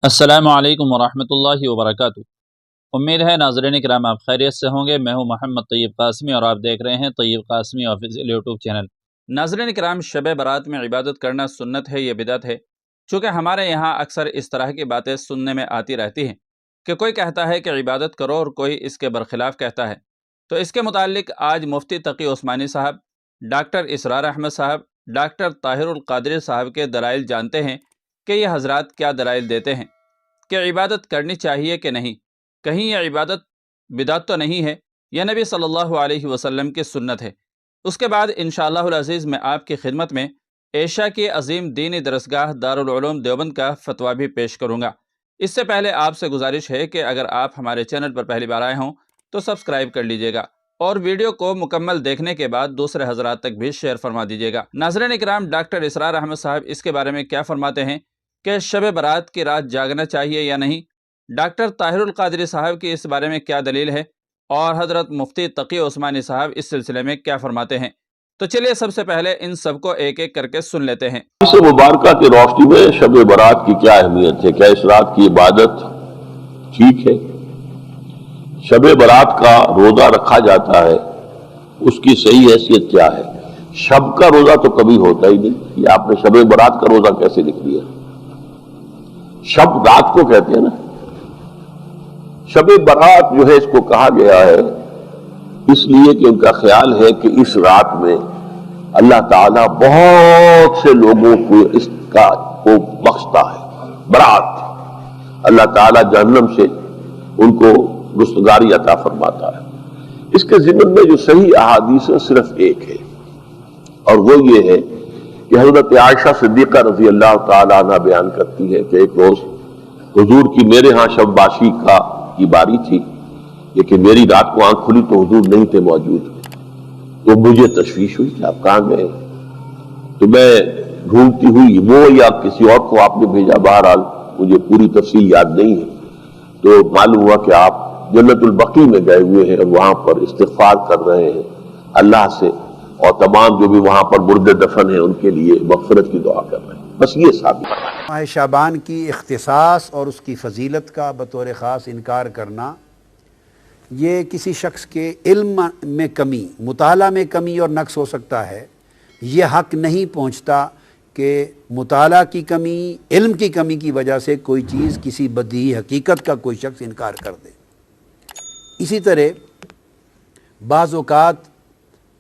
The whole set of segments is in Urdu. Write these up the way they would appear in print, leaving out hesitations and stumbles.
السلام علیکم ورحمۃ اللہ وبرکاتہ۔ امید ہے ناظرین کرام آپ خیریت سے ہوں گے۔ میں ہوں محمد طیب قاسمی اور آپ دیکھ رہے ہیں طیب قاسمی آفیشیل یوٹیوب چینل۔ ناظرین کرام، شب برات میں عبادت کرنا سنت ہے یا بدعت ہے؟ چونکہ ہمارے یہاں اکثر اس طرح کی باتیں سننے میں آتی رہتی ہیں کہ کوئی کہتا ہے کہ عبادت کرو اور کوئی اس کے برخلاف کہتا ہے۔ تو اس کے متعلق آج مفتی تقی عثمانی صاحب، ڈاکٹر اسرار احمد صاحب، ڈاکٹر طاہر القادری صاحب کے دلائل جانتے ہیں کہ یہ حضرات کیا دلائل دیتے ہیں کہ عبادت کرنی چاہیے کہ نہیں، کہیں یہ عبادت بدعت تو نہیں ہے، یہ نبی صلی اللہ علیہ وسلم کی سنت ہے۔ اس کے بعد انشاءاللہ العزیز میں آپ کی خدمت میں ایشیا کی عظیم دینی درسگاہ دارالعلوم دیوبند کا فتویٰ بھی پیش کروں گا۔ اس سے پہلے آپ سے گزارش ہے کہ اگر آپ ہمارے چینل پر پہلی بار آئے ہوں تو سبسکرائب کر لیجئے گا اور ویڈیو کو مکمل دیکھنے کے بعد دوسرے حضرات تک بھی شیئر فرما دیجئے گا۔ ناظرین اکرام، ڈاکٹر اسرار احمد صاحب اس کے بارے میں کیا فرماتے ہیں کہ شب برات کی رات جاگنا چاہیے یا نہیں؟ ڈاکٹر طاہر القادری صاحب کی اس بارے میں کیا دلیل ہے؟ اور حضرت مفتی تقی عثمانی صاحب اس سلسلے میں کیا فرماتے ہیں؟ تو چلیے سب سے پہلے ان سب کو ایک ایک کر کے سن لیتے ہیں۔ اس مبارکہ کی روشنی میں شب برات کی کیا اہمیت ہے؟ کیا اس رات کی عبادت ٹھیک ہے؟ شب برات کا روزہ رکھا جاتا ہے، اس کی صحیح حیثیت کیا ہے؟ شب کا روزہ تو کبھی ہوتا ہی نہیں، یہ آپ نے شب برات کا روزہ کیسے لکھ دیا؟ شب رات کو کہتے ہیں نا۔ شب برات جو ہے اس کو کہا گیا ہے اس لیے کہ ان کا خیال ہے کہ اس رات میں اللہ تعالیٰ بہت سے لوگوں کو اس کا کو بخشتا ہے۔ برات، اللہ تعالیٰ جہنم سے ان کو رستگاری عطا فرماتا ہے۔ اس کے ضمن میں جو صحیح احادیث ہے صرف ایک ہے، اور وہ یہ ہے کہ حضرت عائشہ صدیقہ رضی اللہ تعالیٰ عنہ بیان کرتی ہے کہ ایک روز حضور کی میرے ہاں شب باشی کی باری تھی، لیکن میری رات کو آنکھ کھلی تو حضور نہیں تھے موجود۔ تو مجھے تشویش ہوئی کہ آپ کہاں گئے؟ تو میں ڈھونڈتی ہوئی وہ یا کسی اور کو آپ نے بھیجا، بہرحال مجھے پوری تفصیل یاد نہیں ہے، تو معلوم ہوا کہ آپ جنت البقیع میں گئے ہوئے ہیں اور وہاں پر استغفار کر رہے ہیں اللہ سے، اور تمام جو بھی وہاں پر مردے دفن ہیں ان کے لیے مغفرت کی دعا کر رہے ہیں۔ بس یہ ثابت ہے۔ ماہ شعبان کی اختصاص اور اس کی فضیلت کا بطور خاص انکار کرنا، یہ کسی شخص کے علم میں کمی، مطالعہ میں کمی اور نقص ہو سکتا ہے۔ یہ حق نہیں پہنچتا کہ مطالعہ کی کمی، علم کی کمی کی وجہ سے کوئی چیز، کسی بدیہی حقیقت کا کوئی شخص انکار کر دے۔ اسی طرح بعض اوقات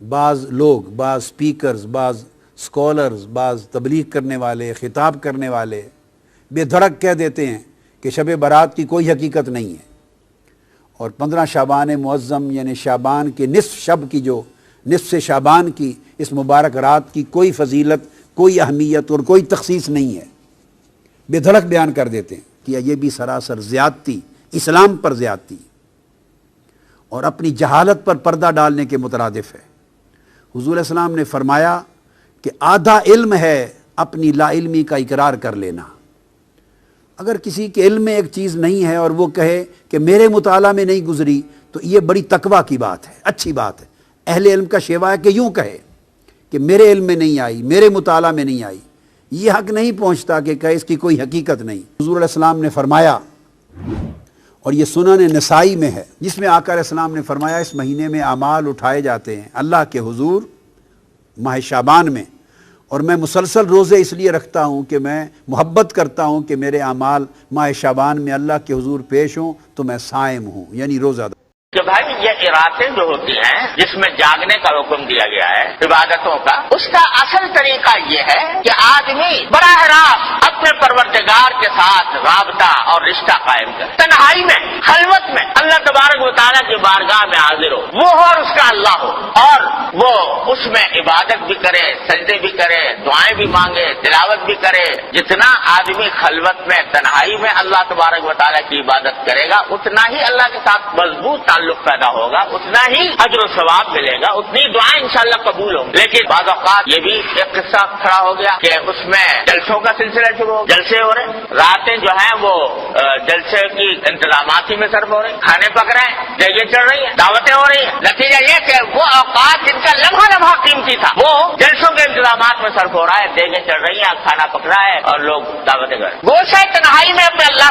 بعض لوگ، بعض سپیکرز، بعض سکولرز، بعض تبلیغ کرنے والے، خطاب کرنے والے بے دھڑک کہہ دیتے ہیں کہ شب برات کی کوئی حقیقت نہیں ہے، اور 15 شعبان معظم یعنی شعبان کے نصف شب کی، جو نصف شعبان کی اس مبارک رات کی کوئی فضیلت، کوئی اہمیت اور کوئی تخصیص نہیں ہے، بے دھڑک بیان کر دیتے ہیں کہ یہ بھی سراسر زیادتی، اسلام پر زیادتی اور اپنی جہالت پر پردہ ڈالنے کے مترادف ہے۔ حضور علیہ السلام نے فرمایا کہ آدھا علم ہے اپنی لا علمی کا اقرار کر لینا۔ اگر کسی کے علم میں ایک چیز نہیں ہے اور وہ کہے کہ میرے مطالعہ میں نہیں گزری، تو یہ بڑی تقویٰ کی بات ہے، اچھی بات ہے۔ اہل علم کا شیوا ہے کہ یوں کہے کہ میرے علم میں نہیں آئی، میرے مطالعہ میں نہیں آئی۔ یہ حق نہیں پہنچتا کہ کہے اس کی کوئی حقیقت نہیں۔ حضور علیہ السلام نے فرمایا، اور یہ سنن نسائی میں ہے، جس میں آقا علیہ السلام نے فرمایا اس مہینے میں اعمال اٹھائے جاتے ہیں اللہ کے حضور ماہ شعبان میں، اور میں مسلسل روزے اس لیے رکھتا ہوں کہ میں محبت کرتا ہوں کہ میرے اعمال ماہ شعبان میں اللہ کے حضور پیش ہوں، تو میں صائم ہوں، یعنی روزہ دار۔ کہ بھائی یہ راتیں جو ہوتی ہیں جس میں جاگنے کا حکم دیا گیا ہے عبادتوں کا، اس کا اصل طریقہ یہ ہے کہ آدمی براہ راست اپنے پروردگار کے ساتھ رابطہ اور رشتہ قائم کرے، تنہائی میں، خلوت میں اللہ تبارک و تعالیٰ کی بارگاہ میں حاضر ہو، وہ ہو اور اس کا اللہ ہو، اور وہ اس میں عبادت بھی کرے، سجدے بھی کرے، دعائیں بھی مانگے، تلاوت بھی کرے۔ جتنا آدمی خلوت میں، تنہائی میں اللہ تبارک و تعالیٰ کی عبادت کرے گا، اتنا ہی اللہ کے ساتھ مضبوط تعلق پیدا ہوگا، اتنا ہی اجر و ثواب ملے گا، اتنی دعائیں انشاءاللہ قبول ہوں۔ لیکن بعض اوقات یہ بھی ایک قصہ کھڑا ہو گیا کہ اس میں جلسوں کا سلسلہ شروع ہو، جلسے ہو رہے، راتیں جو ہیں وہ جلسے کی انتظامات ہی میں صرف ہو رہی، کھانے پک رہے ہیں، دیگیں چڑھ رہی ہیں، دعوتیں ہو رہی ہیں۔ نتیجہ یہ کہ وہ اوقات جن کا لمحہ لمحہ قیمتی تھا وہ جلسوں کے انتظامات میں صرف ہو رہا ہے، دیگیں چڑھ رہی ہیں، کھانا پک رہا ہے اور لوگ دعوتیں کر رہے ہیں۔ وہ شاید تنہائی میں اپنے اللہ